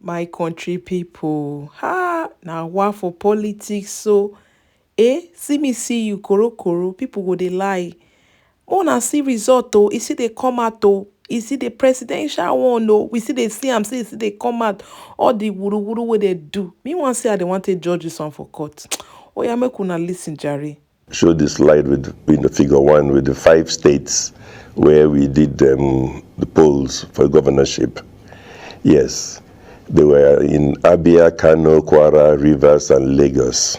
My country people, now what for politics? So, see me see you, koro. People go dey lie. Una see result oh, you see they come out oh, you see the presidential one oh, we see they see am say they come out. All the wuru wey they do. Me want say I dey want to judge this one for court. Oh yeah, make una listen, Jerry. Show the slide with in the figure 1 with the 5 states where we did the polls for governorship. Yes, they were in Abia, Kano, Kwara, Rivers, and Lagos.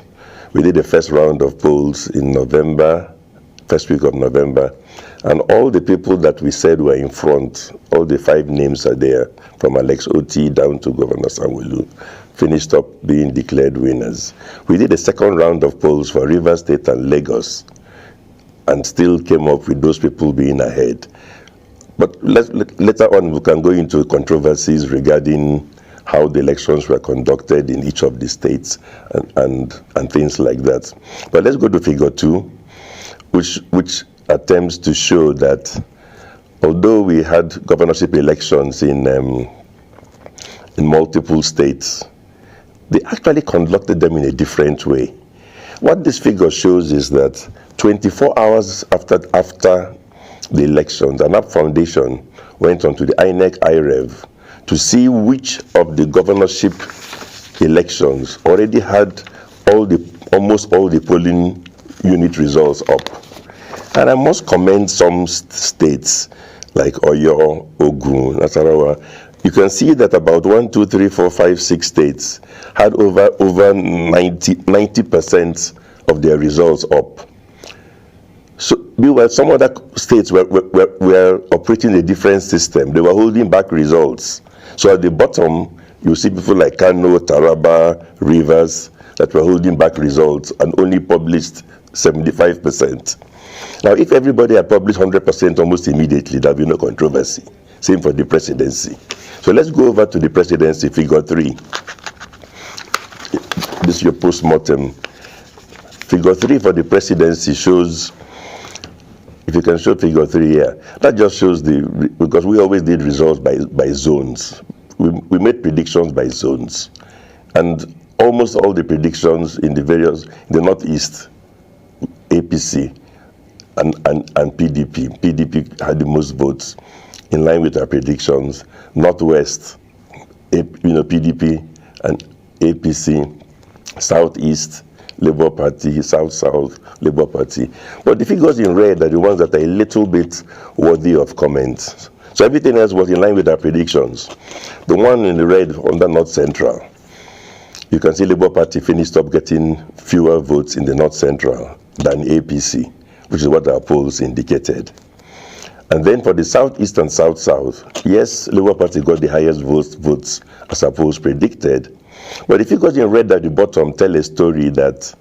We did the first round of polls in November, first week of November, and all the people that we said were in front, all the 5 names are there, from Alex Oti down to Governor Sanwo-Olu, finished up being declared winners. We did a second round of polls for Rivers State and Lagos, and still came up with those people being ahead. But later on, we can go into controversies regarding how the elections were conducted in each of the states and things like that. But let's go to figure 2, which attempts to show that although we had governorship elections in multiple states, they actually conducted them in a different way. What this figure shows is that 24 hours after the elections, an app foundation went onto the Inec IREV to see which of the governorship elections already had almost all the polling unit results up. And I must commend some states like Oyo, Ogun, Nasarawa. You can see that about 1, 2, 3, 4, 5, 6 states had over 90% of their results up. So meanwhile, some other states were operating a different system. They were holding back results. So at the bottom, you see people like Kano, Taraba, Rivers that were holding back results and only published 75%. Now, if everybody had published 100% almost immediately, there would be no controversy. Same for the presidency. So let's go over to the presidency, figure 3. This is your post-mortem. Figure 3 for the presidency shows, if you can show figure 3 here, that just shows because we always did results by zones. We made predictions by zones. And almost all the predictions in the Northeast, APC and PDP. PDP had the most votes in line with our predictions. Northwest, PDP and APC. Southeast, Labour Party. South, Labour Party. But the figures in red are the ones that are a little bit worthy of comment. So everything else was in line with our predictions. The one in the red under North Central, you can see Labour Party finished up getting fewer votes in the North Central than APC, which is what our polls indicated. And then for the Southeast and South, yes, Labour Party got the highest votes as our polls predicted. But the figures in red at the bottom tell a story that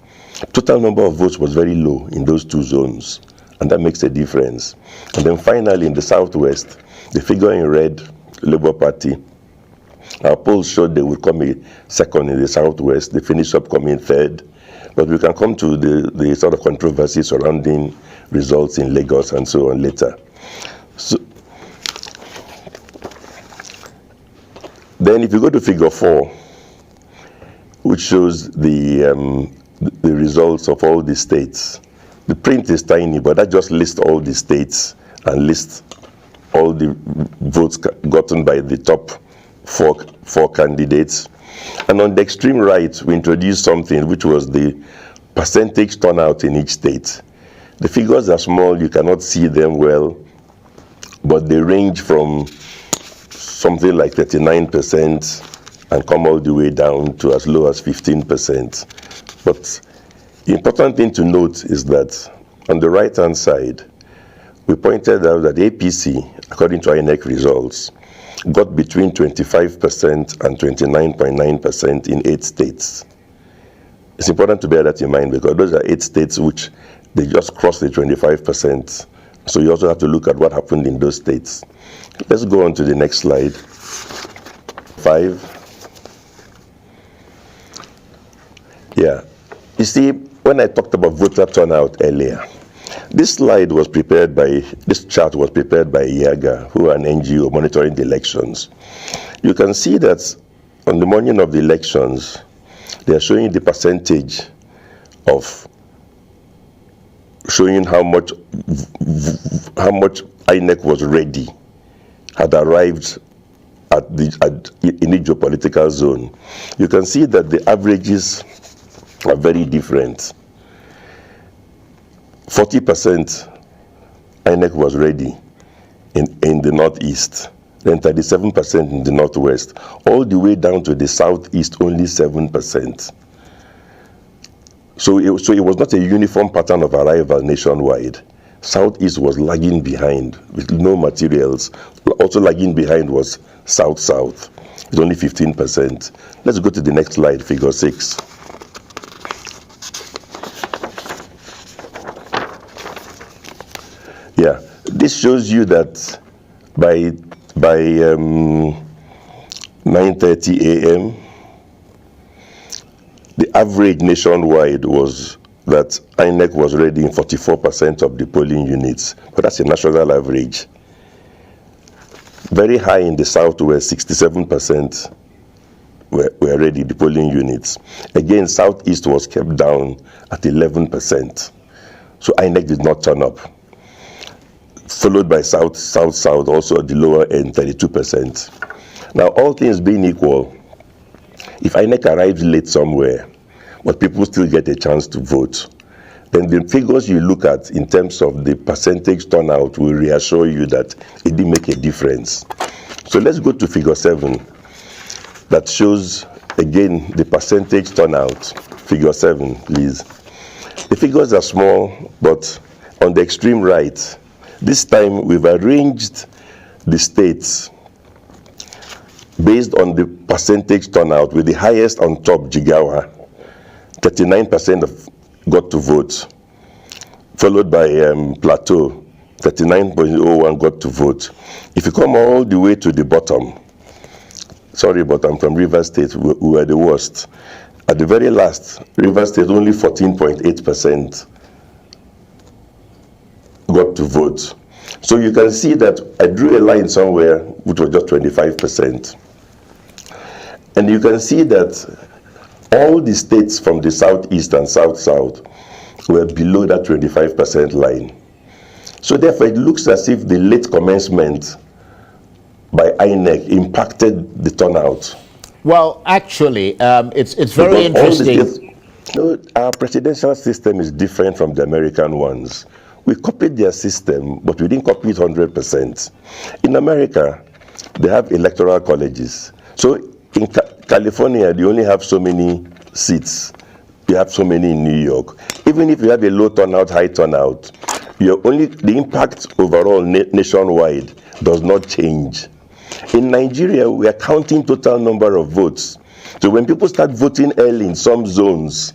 total number of votes was very low in those 2 zones, and that makes a difference. And then finally in the Southwest, the figure in red, Labour Party, our polls showed they would come in second in the Southwest. They finished up coming third. But we can come to the sort of controversy surrounding results in Lagos and so on later. So, then if you go to figure 4, which shows the results of all the states. The print is tiny, but that just lists all the states and lists all the votes gotten by the top four candidates. And on the extreme right, we introduced something which was the percentage turnout in each state. The figures are small, you cannot see them well, but they range from something like 39% and come all the way down to as low as 15%. But the important thing to note is that on the right-hand side, we pointed out that APC, according to Inec results, got between 25% and 29.9% in 8 states. It's important to bear that in mind because those are 8 states which they just crossed the 25%. So you also have to look at what happened in those states. Let's go on to the next slide. 5. Yeah. You see, when I talked about voter turnout earlier, this chart was prepared by IAGA, who are an NGO monitoring the elections. You can see that on the morning of the elections, they are showing the percentage of showing how much INEC was ready, had arrived in each geopolitical zone. You can see that the averages are very different. 40% INEC was ready in the northeast, then 37% in the northwest, all the way down to the southeast, only 7%. So it was not a uniform pattern of arrival nationwide. Southeast was lagging behind with no materials. Also lagging behind was south-south. It's only 15%. Let's go to the next slide, figure 6. Yeah, this shows you that by 9:30 a.m., the average nationwide was that INEC was ready in 44% of the polling units, but that's a national average. Very high in the southwest, 67% were ready, the polling units. Again, southeast was kept down at 11%. So INEC did not turn up. Followed by south, also at the lower end, 32%. Now, all things being equal, if INEC arrives late somewhere, but people still get a chance to vote, then the figures you look at in terms of the percentage turnout will reassure you that it didn't make a difference. So let's go to figure 7. That shows, again, the percentage turnout. Figure 7, please. The figures are small, but on the extreme right, this time we've arranged the states based on the percentage turnout, with the highest on top, Jigawa, 39% got to vote, followed by Plateau, 39.01 got to vote. If you come all the way to the bottom, sorry, but I'm from Rivers State, we were the worst. At the very last, Rivers State, only 14.8% got to vote. So you can see that I drew a line somewhere which was just 25%. And you can see that all the states from the southeast and south-south were below that 25% line. So therefore, it looks as if the late commencement by INEC impacted the turnout. Well, actually, it's very interesting. Our presidential system is different from the American ones. We copied their system, but we didn't copy it 100%. In America, they have electoral colleges. So in California, they only have so many seats. You have so many in New York. Even if you have a low turnout, high turnout, the impact overall nationwide does not change. In Nigeria, we are counting total number of votes. So when people start voting early in some zones,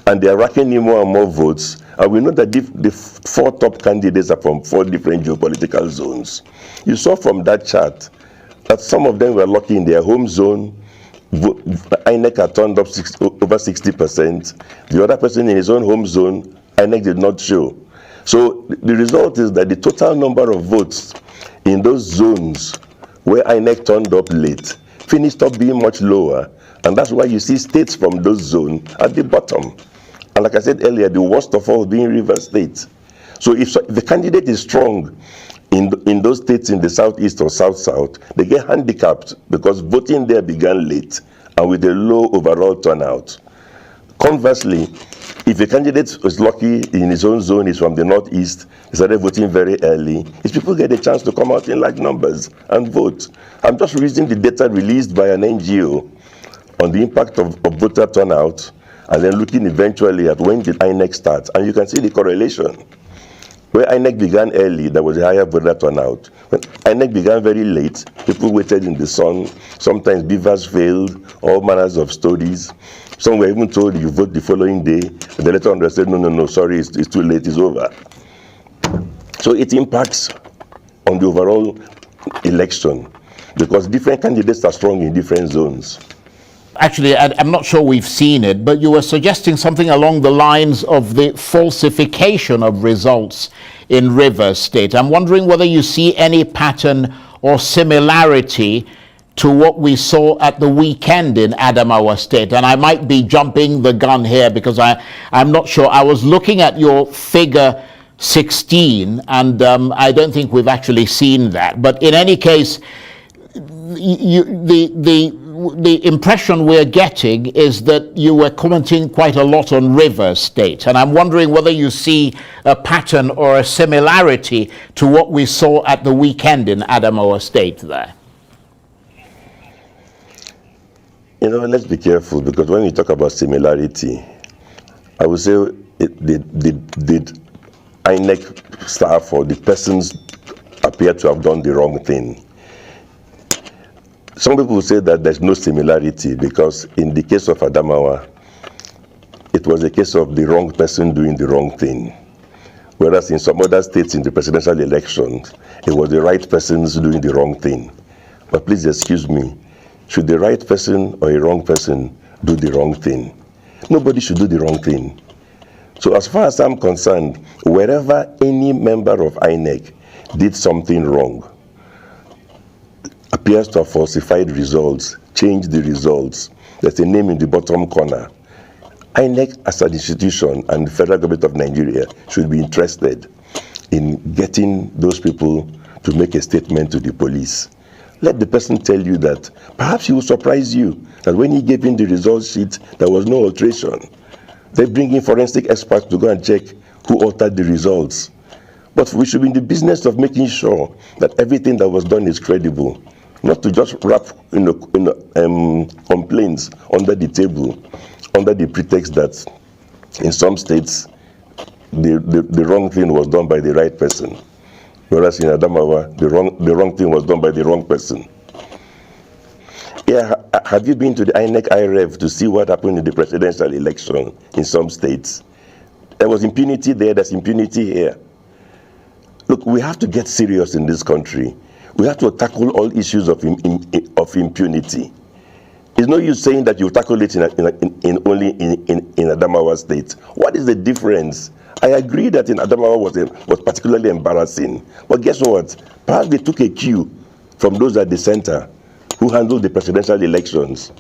and they are racking in more and more votes, and we know that the 4 top candidates are from 4 different geopolitical zones. You saw from that chart that some of them were lucky in their home zone. INEC had turned up over 60%. The other person in his own home zone, INEC did not show. So the result is that the total number of votes in those zones where INEC turned up late finished up being much lower. And that's why you see states from those zones at the bottom. And like I said earlier, the worst of all being Rivers State. So if the candidate is strong in those states in the southeast or south-south, they get handicapped because voting there began late and with a low overall turnout. Conversely, if a candidate is lucky in his own zone, is from the northeast, he started voting very early, his people get a chance to come out in large numbers and vote. I'm just reading the data released by an NGO on the impact of voter turnout, and then looking eventually at when did INEC start, and you can see the correlation. Where INEC began early, there was a higher voter turnout. When INEC began very late, people waited in the sun. Sometimes beavers failed, all manners of stories. Some were even told you vote the following day, and the later on they said, no, sorry, it's too late, it's over. So it impacts on the overall election, because different candidates are strong in different zones. Actually, I'm not sure we've seen it, but you were suggesting something along the lines of the falsification of results in Rivers State. I'm wondering whether you see any pattern or similarity to what we saw at the weekend in Adamawa State? And I might be jumping the gun here because I'm not sure. I was looking at your figure 16, and I don't think we've actually seen that. But in any case, the impression we're getting is that you were commenting quite a lot on Rivers State, and I'm wondering whether you see a pattern or a similarity to what we saw at the weekend in Adamawa State there. You know, let's be careful, because when we talk about similarity, I would say did Inec staff or the persons appear to have done the wrong thing. Some people say that there's no similarity because in the case of Adamawa, it was a case of the wrong person doing the wrong thing. Whereas in some other states in the presidential elections, it was the right persons doing the wrong thing. But please excuse me, should the right person or a wrong person do the wrong thing? Nobody should do the wrong thing. So as far as I'm concerned, wherever any member of Inec did something wrong, appears to have falsified results, changed the results, there's a name in the bottom corner, Inec as an institution and the federal government of Nigeria should be interested in getting those people to make a statement to the police. Let the person tell you that. Perhaps he will surprise you that when he gave in the result sheet, there was no alteration. They bring in forensic experts to go and check who altered the results. But we should be in the business of making sure that everything that was done is credible, not to just wrap complaints under the table, under the pretext that in some states the wrong thing was done by the right person, whereas in Adamawa the wrong thing was done by the wrong person. Yeah, have you been to the Inec IREV to see what happened in the presidential election in some states? There was impunity there, there's impunity here. Look, we have to get serious in this country. We have to tackle all issues of impunity. It's no use saying that you tackle it only in Adamawa State. What is the difference? I agree that in Adamawa was particularly embarrassing. But guess what? Perhaps they took a cue from those at the center who handled the presidential elections.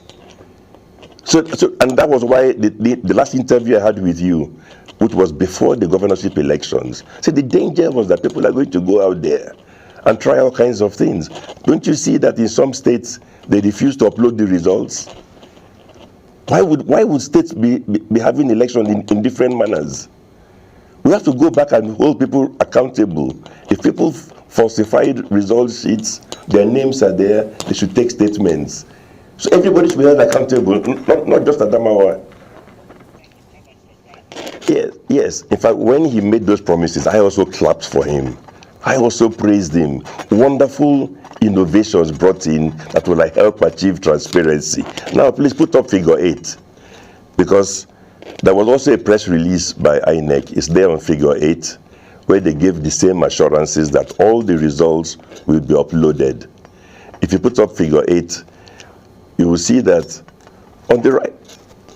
And that was why the last interview I had with you, which was before the governorship elections, said the danger was that people are going to go out there and try all kinds of things. Don't you see that in some states they refuse to upload the results? Why would states be having elections in different manners? We have to go back and hold people accountable. If people falsified result sheets, their names are there, they should take statements. So everybody should be held accountable, not just Adamawa. Yes. In fact, when he made those promises, I also clapped for him. I also praised him. Wonderful innovations brought in that will help achieve transparency. Now, please put up figure 8, because there was also a press release by Inec. It's there on figure 8, where they gave the same assurances that all the results will be uploaded. If you put up figure 8, you will see that on the right,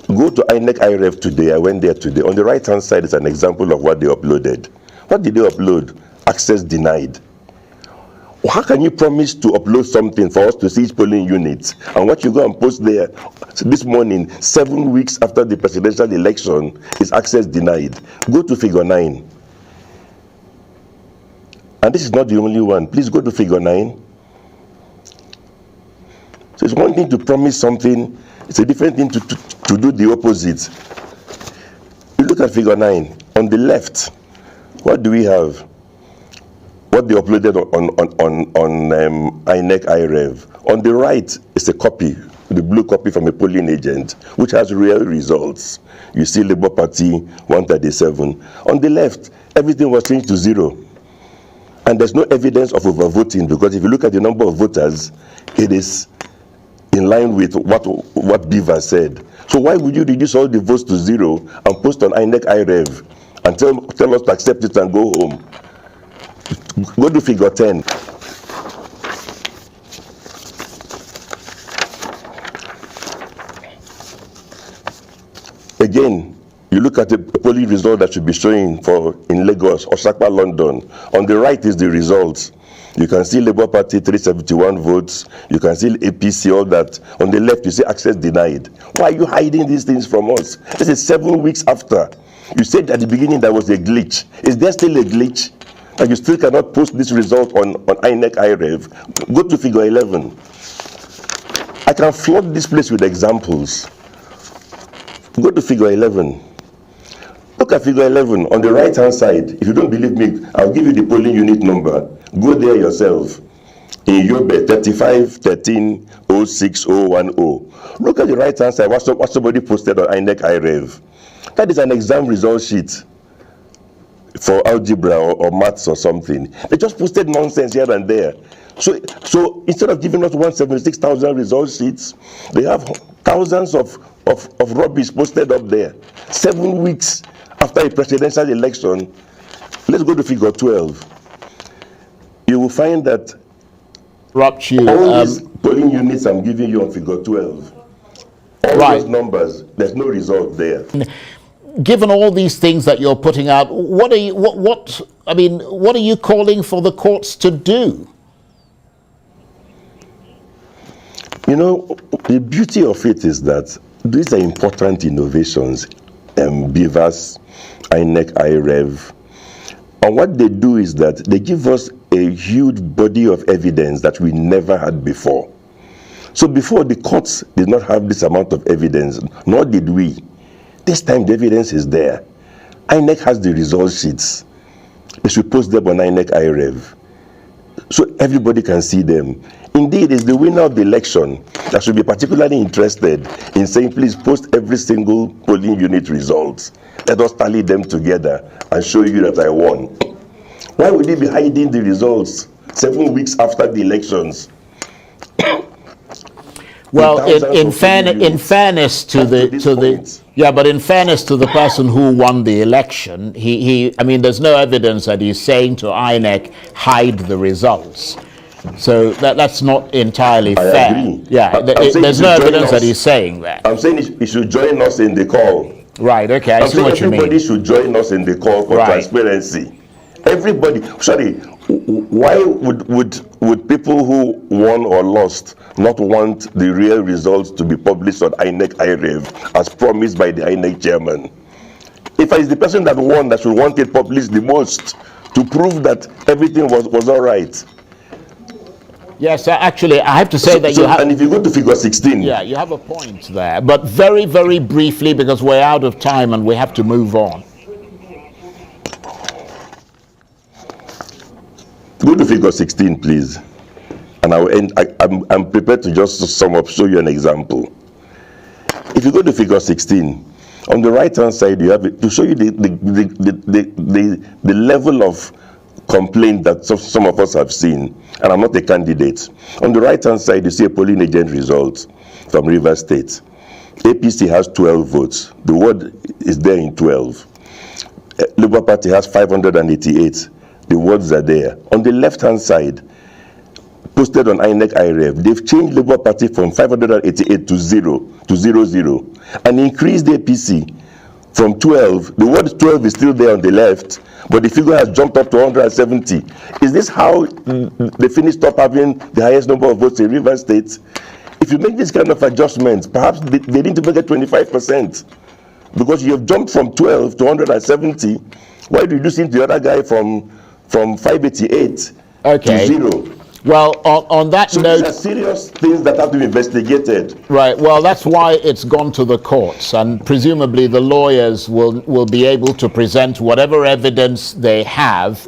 go to Inec IREV today. I went there today. On the right-hand side is an example of what they uploaded. What did they upload? Access denied. How can you promise to upload something for us to see each polling unit, and what you go and post there this morning, 7 weeks after the presidential election, is access denied? Go to figure 9. And this is not the only one. Please go to figure 9. So it's one thing to promise something, it's a different thing to do the opposite. You look at figure 9. On the left, what do we have? What they uploaded on Inec IREV. On the right is a copy, the blue copy from a polling agent, which has real results. You see Labour Party 137. On the left, everything was changed to 0. And there's no evidence of overvoting, because if you look at the number of voters, it is in line with what Beaver said. So why would you reduce all the votes to 0 and post on Inec IREV and tell us to accept it and go home? Go to figure 10. Again, you look at the polling result that should be showing in Lagos, Osaka, London. On the right is the results. You can see Labour Party 371 votes. You can see APC, all that. On the left, you see access denied. Why are you hiding these things from us? This is 7 weeks after. You said at the beginning there was a glitch. Is there still a glitch? And you still cannot post this result on Inec IREV. Go to figure 11. I can flood this place with examples. Go to figure 11. Look at figure 11 on the right hand side. If you don't believe me, I'll give you the polling unit number. Go there yourself. In Yobe 35 13 06 010. Look at the right hand side. What somebody posted on Inec IREV. That is an exam result sheet for algebra or maths or something. They just posted nonsense here and there. So instead of giving us 176,000 result sheets, they have thousands of rubbish posted up there. 7 weeks after a presidential election. Let's go to figure 12. You will find that all these polling units I'm giving you on figure 12, all those numbers, there's no result there. Given all these things that you're putting out, what are you calling for the courts to do? You know, the beauty of it is that these are important innovations, BVAS, Inec, IREV. And what they do is that they give us a huge body of evidence that we never had before. So before, the courts did not have this amount of evidence, nor did we. This time the evidence is there. Inec has the result sheets. They should post them on Inec IREV, so everybody can see them. Indeed, it's the winner of the election that should be particularly interested in saying, please post every single polling unit results. Let us tally them together and show you that I won. Why would they be hiding the results 7 weeks after the elections? Well, in fairness to the person who won the election, there's no evidence that he's saying to INEC, hide the results. So that's not entirely fair. Agree. Yeah, there's no evidence that he's saying that. I'm saying he should join us in the call. Right, okay, I see what you mean. Everybody should join us in the call for transparency. Everybody, why would people who won or lost not want the real results to be published on Inec IREV as promised by the Inec chairman? If it's the person that won that should want it published the most to prove that everything was all right. Yes, actually, I have to say that you have... And if you go to figure 16... Yeah, you have a point there. But very, very briefly, because we're out of time and we have to move on. Go to figure 16, please. And I will end. I'm prepared to just sum up, show you an example. If you go to figure 16, on the right-hand side, you have it to show you the level of complaint that some of us have seen. And I'm not a candidate. On the right-hand side, you see a polling agent result from Rivers State. APC has 12 votes. The word is there in 12. Labour Party has 588. The words are there. On the left-hand side, posted on Inec IREV, they've changed Labour Party from 588 to 0, and increased the APC from 12. The word 12 is still there on the left, but the figure has jumped up to 170. Is this how they finished up having the highest number of votes in Rivers State? If you make this kind of adjustments, perhaps they didn't even get 25%, because you have jumped from 12 to 170. Why reducing the other guy from 588 to 0? Well, on that note... These are serious things that have to be investigated. Right, well, that's why it's gone to the courts, and presumably the lawyers will be able to present whatever evidence they have.